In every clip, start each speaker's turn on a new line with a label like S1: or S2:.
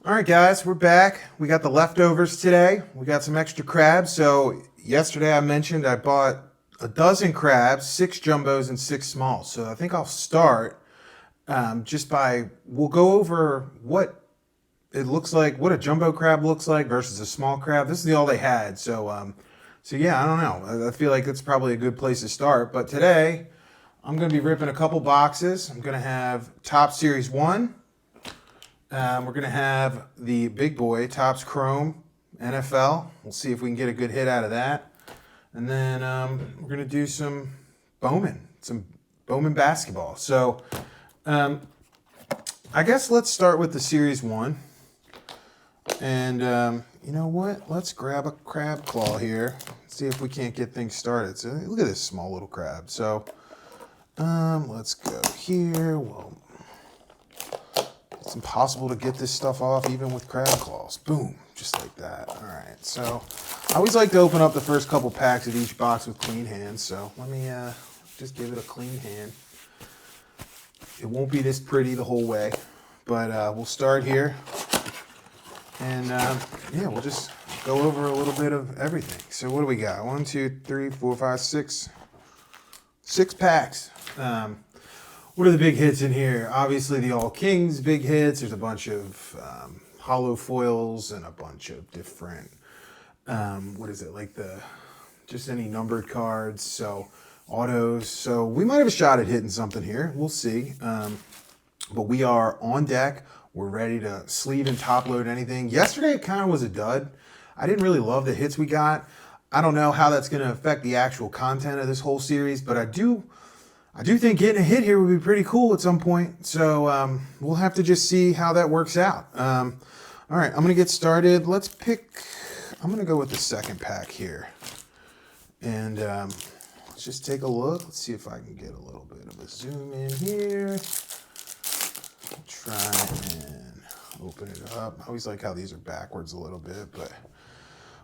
S1: All right, guys, we're back. We got the leftovers today. We got some extra crabs. So yesterday I mentioned I bought a dozen crabs, 6 jumbos and 6 smalls. So I think I'll start just by we'll go over what it looks like, what a jumbo crab looks like versus a small crab. This is all they had. So yeah, I don't know. I feel like it's probably a good place to start. But today I'm going to be ripping a couple boxes. I'm going to have Top Series 1. We're going to have the big boy, Topps Chrome NFL. We'll see if we can get a good hit out of that. And then we're going to do some Bowman basketball. So I guess let's start with the Series 1. And you know what? Let's grab a crab claw here. See if we can't get things started. So look at this small little crab. So let's go here. Well, it's impossible to get this stuff off even with crab claws. Boom, just like that. All right, so I always like to open up the first couple packs of each box with clean hands. So let me just give it a clean hand. It won't be this pretty the whole way, but we'll start here. And yeah, we'll just go over a little bit of everything. So what do we got? 1, 2, 3, 4, 5, 6. 6 packs. What are the big hits in here? Obviously, the All Kings big hits. There's a bunch of hollow foils and a bunch of different, just any numbered cards. So, autos. So, we might have a shot at hitting something here. We'll see. But we are on deck. We're ready to sleeve and top load anything. Yesterday, it kind of was a dud. I didn't really love the hits we got. I don't know how that's going to affect the actual content of this whole series, but I do think getting a hit here would be pretty cool at some point. So we'll have to just see how that works out. All right, I'm going to get started. I'm going to go with the second pack here. And let's just take a look. Let's see if I can get a little bit of a zoom in here. Try and open it up. I always like how these are backwards a little bit, but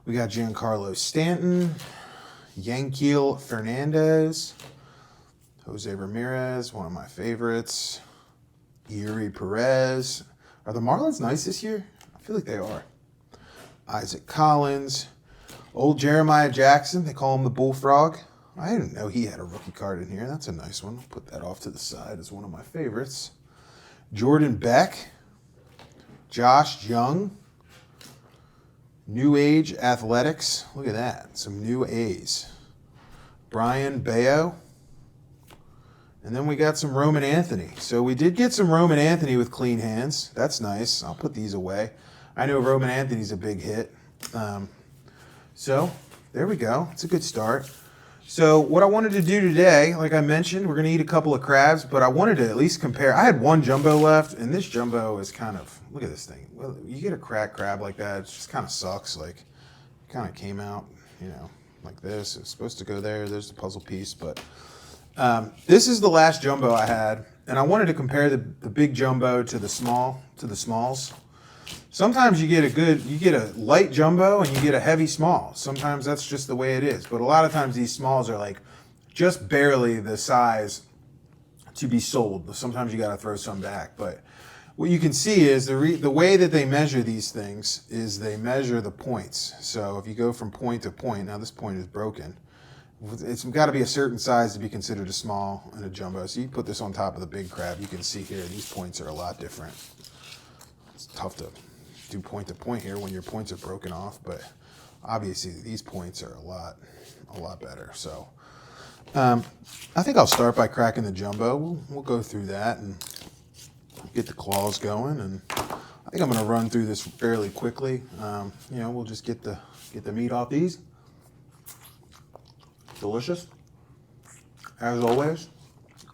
S1: we got Giancarlo Stanton, Yanquiel Fernandez, Jose Ramirez, one of my favorites. Yuri Perez. Are the Marlins nice this year? I feel like they are. Isaac Collins. Old Jeremiah Jackson. They call him the Bullfrog. I didn't know he had a rookie card in here. That's a nice one. I'll put that off to the side as one of my favorites. Jordan Beck. Josh Young. New Age Athletics. Look at that. Some new A's. Brian Bayo. And then we got some Roman Anthony. So we did get some Roman Anthony with clean hands. That's nice. I'll put these away. I know Roman Anthony's a big hit. So there we go. It's a good start. So what I wanted to do today, like I mentioned, we're going to eat a couple of crabs, but I wanted to at least compare. I had one jumbo left, and this jumbo is kind of, look at this thing. Well, you get a cracked crab like that, it just kind of sucks. Like, it kind of came out, like this. It's supposed to go there. There's the puzzle piece, but this is the last jumbo I had, and I wanted to compare the big jumbo to the smalls. Sometimes you get a light jumbo and you get a heavy small. Sometimes that's just the way it is. But a lot of times these smalls are like just barely the size to be sold. Sometimes you got to throw some back. But what you can see is the way that they measure these things is they measure the points. So if you go from point to point, now this point is broken. It's got to be a certain size to be considered a small and a jumbo. So you put this on top of the big crab, you can see here these points are a lot different. It's tough to do point to point here when your points are broken off, but obviously these points are a lot better. So I think I'll start by cracking the jumbo. We'll go through that and get the claws going, and I think I'm going to run through this fairly quickly. We'll just get the meat off these. Delicious, as always.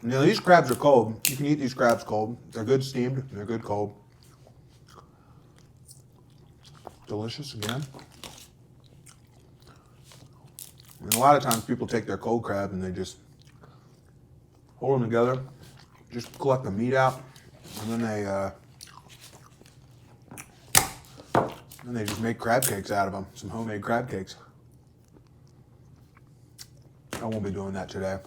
S1: These crabs are cold. You can eat these crabs cold. They're good steamed. They're good cold. Delicious again. And a lot of times people take their cold crab and they just hold them together, just collect the meat out, and then they just make crab cakes out of them. Some homemade crab cakes. I won't be doing that today.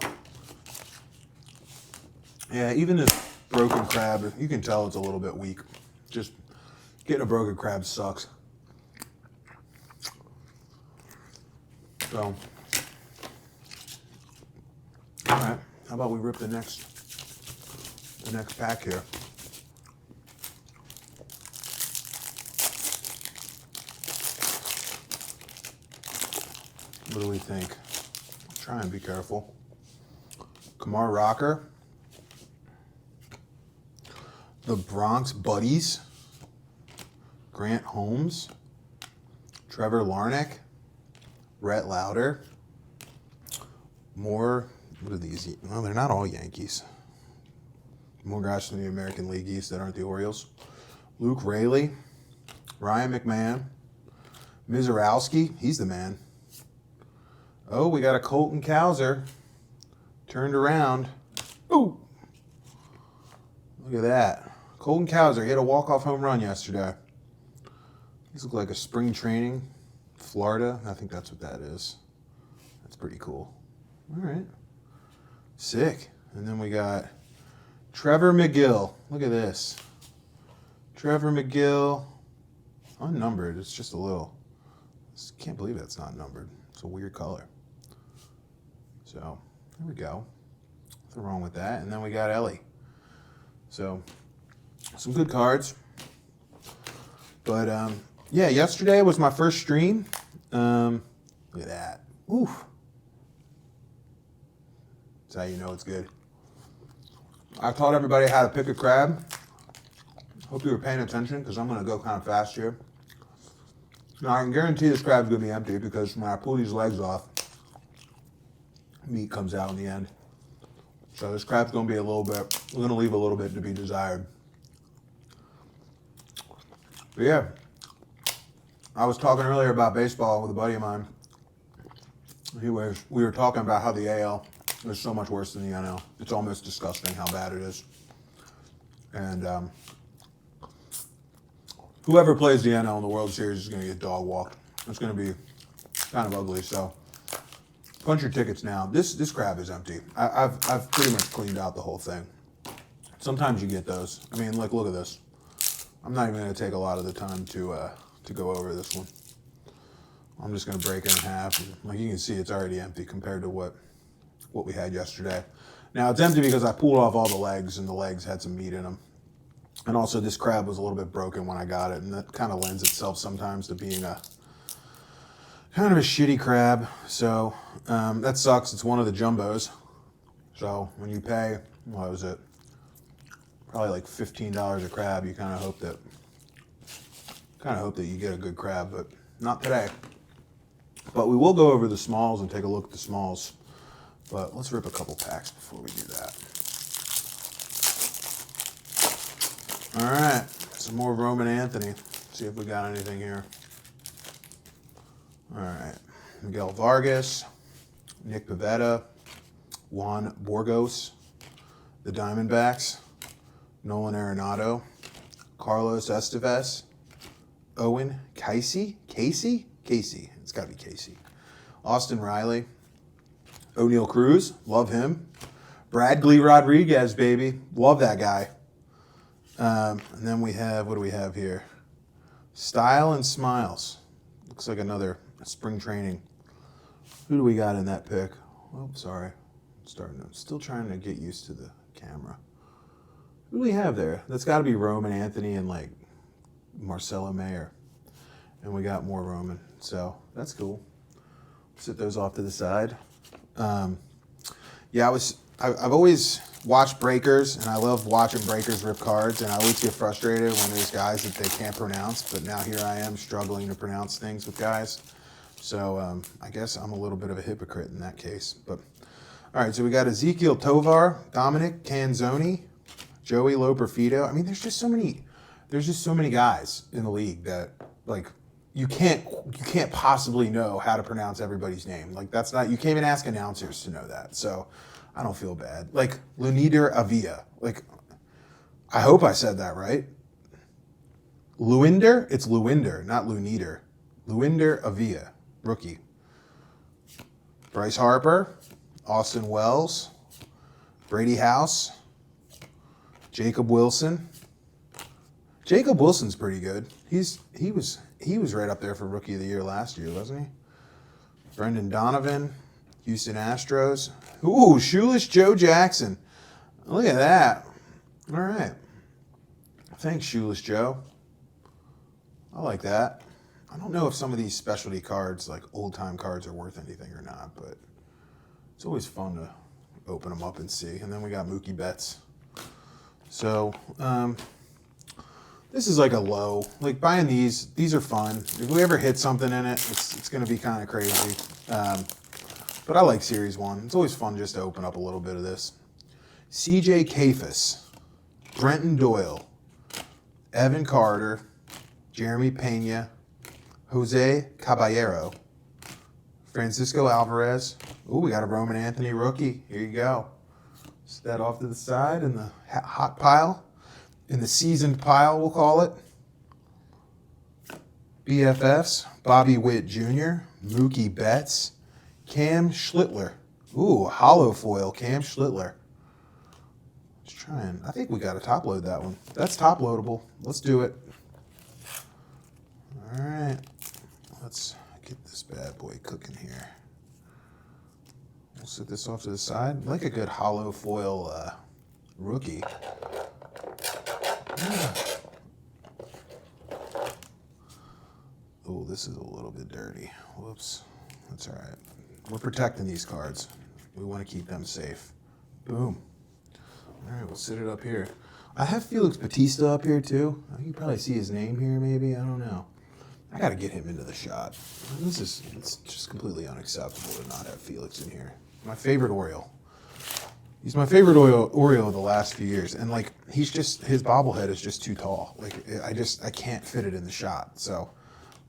S1: Yeah, even this broken crab, you can tell it's a little bit weak. Just Getting a broken crab sucks. So, all right. How about we rip the next pack here? What do we think? Try and be careful. Kamar Rocker. The Bronx Buddies. Grant Holmes. Trevor Larnach. Rhett Lauder. More, what are these? Well, they're not all Yankees. More guys from the American League East that aren't the Orioles. Luke Raley. Ryan McMahon. Mizorowski. He's the man. Oh, we got a Colton Cowser. Turned around. Ooh. Look at that. Colton Cowser hit a walk-off home run yesterday. These look like a spring training. Florida. I think that's what that is. That's pretty cool. All right. Sick. And then we got Trevor McGill. Look at this. Trevor McGill. Unnumbered. It's just a little. I can't believe that's not numbered. It's a weird color. So, there we go. Nothing wrong with that. And then we got Ellie. So, some good cards. But, yeah, yesterday was my first stream. Look at that. Oof. That's how you know it's good. I taught everybody how to pick a crab. Hope you were paying attention because I'm going to go kind of fast here. Now, I can guarantee this crab's going to be empty because when I pull these legs off, meat comes out in the end. So this crab's going to be a little bit, we're going to leave a little bit to be desired. But yeah, I was talking earlier about baseball with a buddy of mine. We were talking about how the AL is so much worse than the NL. It's almost disgusting how bad it is. And whoever plays the NL in the World Series is going to get dog walked. It's going to be kind of ugly. So punch your tickets now. This crab is empty. I've pretty much cleaned out the whole thing. Sometimes you get those. I mean, like, look at this. I'm not even going to take a lot of the time to go over this one. I'm just going to break it in half. And, like you can see, it's already empty compared to what we had yesterday. Now, it's empty because I pulled off all the legs, and the legs had some meat in them. And also, this crab was a little bit broken when I got it, and that kind of lends itself sometimes to being a kind of a shitty crab. So that sucks. It's one of the jumbos. So when you pay, what was it? Probably like $15 a crab. You kind of hope that you get a good crab, but not today. But we will go over the smalls and take a look at the smalls. But let's rip a couple packs before we do that. All right, some more Roman Anthony. See if we got anything here. All right, Miguel Vargas, Nick Pivetta, Juan Burgos, the Diamondbacks, Nolan Arenado, Carlos Estevez, Owen Casey. It's got to be Casey. Austin Riley, O'Neal Cruz, love him. Bradley Rodriguez, baby, love that guy. And then we have, what do we have here? Style and Smiles. Looks like another spring training. Who do we got in that pick? Oh, sorry. Still trying to get used to the camera. Who do we have there? That's got to be Roman Anthony and like Marcelo Mayer. And we got more Roman. So that's cool. Sit those off to the side. Yeah, I've always watched breakers, and I love watching breakers rip cards, and I always get frustrated when there's guys that they can't pronounce, but now here I am struggling to pronounce things with guys. So I guess I'm a little bit of a hypocrite in that case. But all right, so we got Ezekiel Tovar, Dominic Canzoni, Joey Loperfido. I mean, there's just so many guys in the league that, like, you can't possibly know how to pronounce everybody's name. Like, that's not, you can't even ask announcers to know that. So I don't feel bad. Like, Leonider Avila. Like, I hope I said that right. Lewinder? It's Lewinder, not Leonider. Lewinder Avila, rookie. Bryce Harper, Austin Wells, Brady House, Jacob Wilson, Jacob Wilson's pretty good. He was right up there for Rookie of the Year last year, wasn't he? Brendan Donovan, Houston Astros. Ooh, Shoeless Joe Jackson. Look at that. All right. Thanks, Shoeless Joe. I like that. I don't know if some of these specialty cards, like old-time cards, are worth anything or not, but it's always fun to open them up and see. And then we got Mookie Betts. So, this is like a low. Like buying these are fun. If we ever hit something in it, it's going to be kind of crazy. But I like Series 1. It's always fun just to open up a little bit of this. CJ Kafis, Brenton Doyle, Evan Carter, Jeremy Pena, Jose Caballero, Francisco Alvarez. Ooh, we got a Roman Anthony rookie. Here you go. Set that off to the side in the hot pile. In the seasoned pile, we'll call it. BFFs, Bobby Witt Jr., Mookie Betts, Cam Schlittler. Ooh, hollow foil, Cam Schlittler. Let's try and, I think we got to top load that one. That's top loadable. Let's do it. All right. Let's get this bad boy cooking here. We'll set this off to the side. I like a good hollow foil rookie. Oh, this is a little bit dirty. Whoops. That's all right. We're protecting these cards. We want to keep them safe. Boom. All right, we'll sit it up here. I have Felix Bautista up here too. You can probably see his name here maybe. I don't know. I got to get him into the shot. It's just completely unacceptable to not have Felix in here. My favorite Oriole. He's my favorite Oriole of the last few years. And like, his bobblehead is just too tall. Like, I can't fit it in the shot. So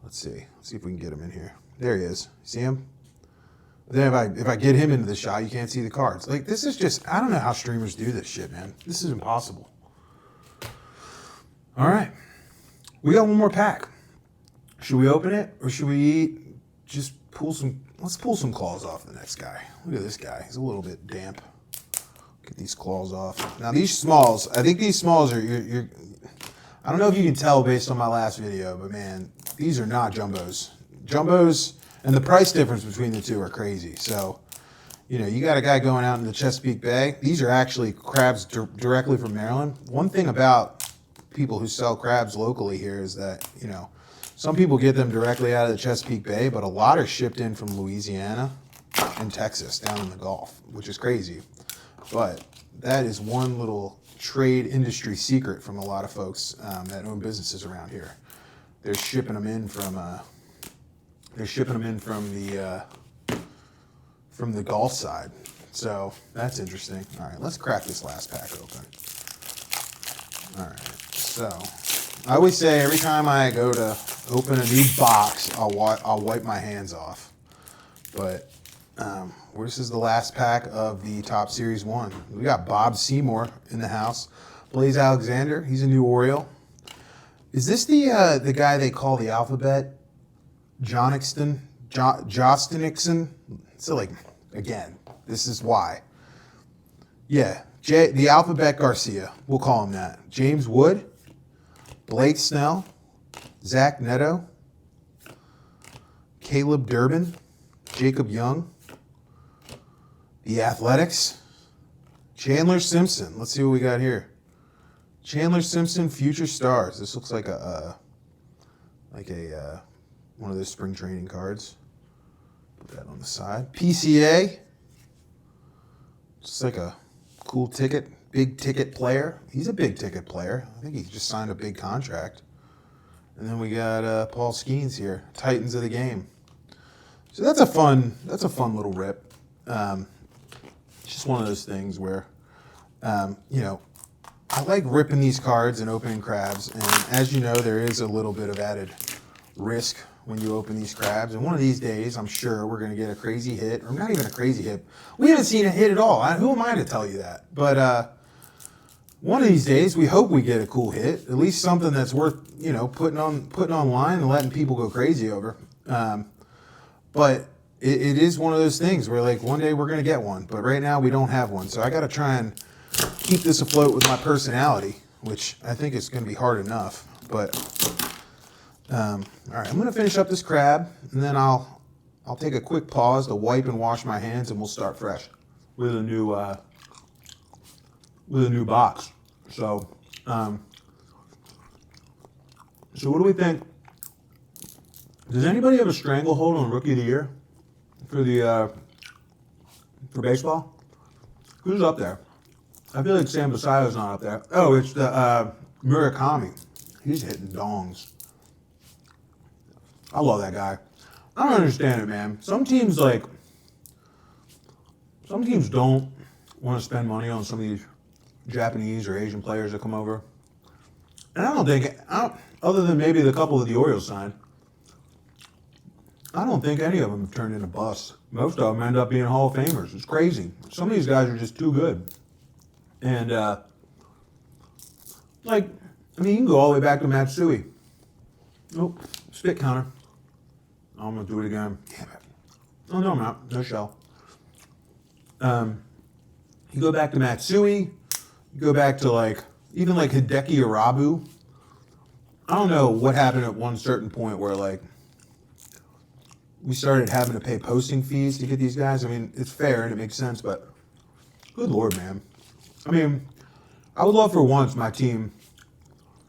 S1: let's see if we can get him in here. There he is. See him? Then if I get him into the shot, you can't see the cards. Like, this is just, I don't know how streamers do this shit, man. This is impossible. All right. We got one more pack. Should we open it or should we just let's pull some claws off the next guy. Look at this guy. He's a little bit damp. Get these claws off. Now these smalls, I think these smalls are, I don't know if you can tell based on my last video, but man, these are not jumbos. Jumbos and the price difference between the two are crazy. So, you got a guy going out in the Chesapeake Bay. These are actually crabs directly from Maryland. One thing about people who sell crabs locally here is that, some people get them directly out of the Chesapeake Bay, but a lot are shipped in from Louisiana and Texas down in the Gulf, which is crazy. But that is one little trade industry secret from a lot of folks that own businesses around here. They're shipping them in from the Gulf side. So that's interesting. All right, let's crack this last pack open. All right, so I always say every time I go to open a new box, I'll wipe my hands off. But this is the last pack of the Top Series 1. We got Bob Seymour in the house. Blaze Alexander, he's a new Oriole. Is this the guy they call the alphabet? Jostinikson? So like, again, this is why. Yeah, the alphabet Garcia. We'll call him that. James Wood, Blake Snell, Zach Neto, Caleb Durbin, Jacob Young, the Athletics, Chandler Simpson. Let's see what we got here. Chandler Simpson, Future Stars. This looks like one of those spring training cards. Put that on the side. PCA. Just like a cool ticket, big ticket player. He's a big ticket player. I think he just signed a big contract. And then we got Paul Skeens here, Titans of the Game. So that's a fun little rip. It's just one of those things where, I like ripping these cards and opening crabs. And as you know, there is a little bit of added risk when you open these crabs. And one of these days, I'm sure we're going to get a crazy hit, or not even a crazy hit. We haven't seen a hit at all. Who am I to tell you that? But one of these days, we hope we get a cool hit, at least something that's worth, putting online and letting people go crazy over. But it is one of those things where, like, one day we're going to get one, but right now we don't have one. So I got to try and keep this afloat with my personality, which I think is going to be hard enough. But all right, I'm gonna finish up this crab, and then I'll take a quick pause to wipe and wash my hands, and we'll start fresh with a new box. So, so what do we think? Does anybody have a stranglehold on Rookie of the Year for the for baseball? Who's up there? I feel like Sam Basayo's not up there. Oh, it's the Murakami. He's hitting dongs. I love that guy. I don't understand it, man. Some teams don't want to spend money on some of these Japanese or Asian players that come over. And other than maybe the couple that the Orioles signed, I don't think any of them have turned into busts. Most of them end up being Hall of Famers. It's crazy. Some of these guys are just too good. And, you can go all the way back to Matsui. Oh, spit counter. I'm going to do it again. Damn it. Oh, no, I'm not. No shell. You go back to Matsui. You go back to, even Hideki Irabu. I don't know what happened at one certain point where, we started having to pay posting fees to get these guys. I mean, it's fair and it makes sense, but good Lord, man. I mean, I would love for once my team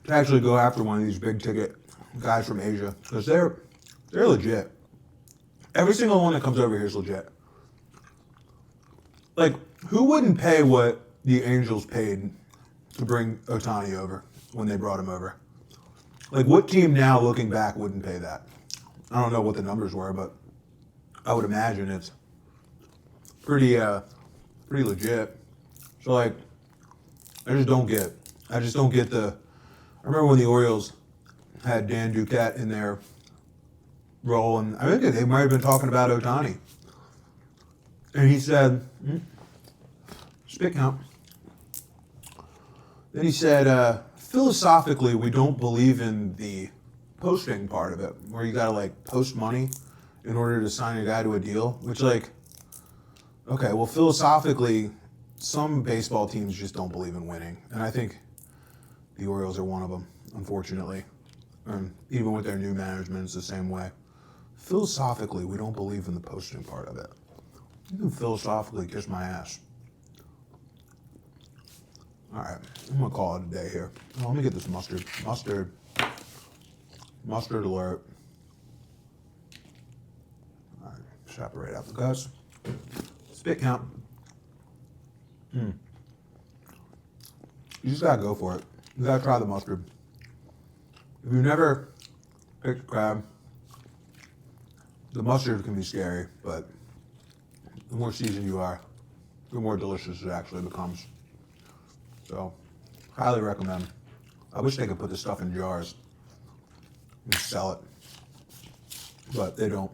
S1: to actually go after one of these big ticket guys from Asia, because they're legit. Every single one that comes over here is legit. Who wouldn't pay what the Angels paid to bring Ohtani over when they brought him over? What team now, looking back, wouldn't pay that? I don't know what the numbers were, but I would imagine it's pretty legit. So, I just don't get I remember when the Orioles had Dan Duquette in their role, and I think they might have been talking about Ohtani. And he said, spit count. Then he said, philosophically, we don't believe in the posting part of it, where you gotta post money in order to sign a guy to a deal, which okay, well, philosophically, some baseball teams just don't believe in winning, and I think the Orioles are one of them, unfortunately. And even with their new management, it's the same way. Philosophically, we don't believe in the posting part of it. You can philosophically kiss my ass. All right, I'm gonna call it a day here. Oh, let me get this mustard alert. All right, separate out the guts. Spit count. You just gotta go for it. You gotta try the mustard. If you've never picked crab, the mustard can be scary, but the more seasoned you are, the more delicious it actually becomes. So, highly recommend. I wish they could put this stuff in jars and sell it, but they don't.